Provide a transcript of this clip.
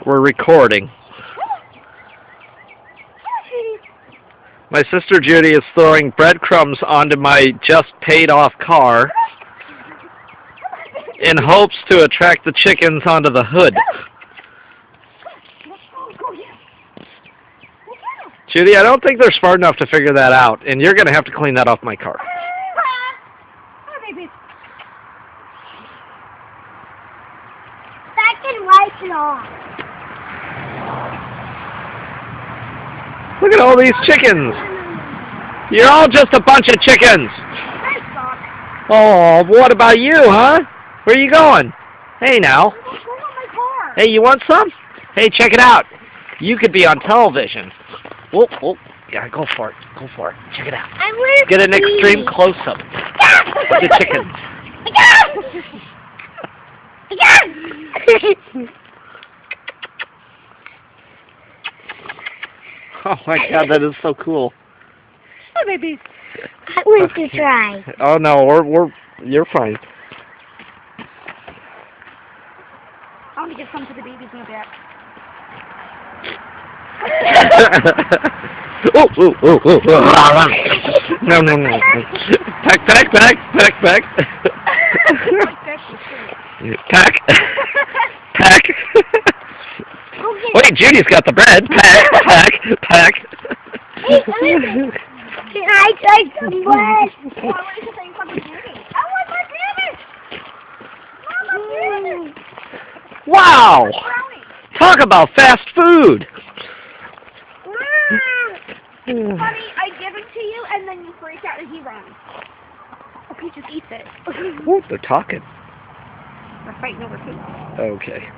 We're recording. My sister Judy is throwing breadcrumbs onto my just paid off car in hopes to attract the chickens onto the hood. Judy, I don't think they're smart enough to figure that out, and you're going to have to clean that off my car. Back and lights and off. Look at all these chickens. You're all just a bunch of chickens. Oh, what about you, huh? Where are you going? Hey, now. Hey, you want some? Hey, check it out. You could be on television. Whoa, whoa. Yeah, go for it. Go for it. Check it out. Get an extreme close-up of the chickens. Oh my God, that is so cool. Oh, baby. I want to try. Oh no, you're fine. I want to give some to the babies in the back. Oh, oh, oh, oh, oh. No, no, no. Pack, pack, pack, pack, pack. Pack. Pack. Wait, Judy's got the bread. Pack, pack, pack. Can I try some bread? I want to say something to Judy. I want my bread. Wow. Talk about fast food. Honey, I give it to you and then you freak out and he runs. Okay, just eat it. Oh, they're talking. We're fighting over food. Okay.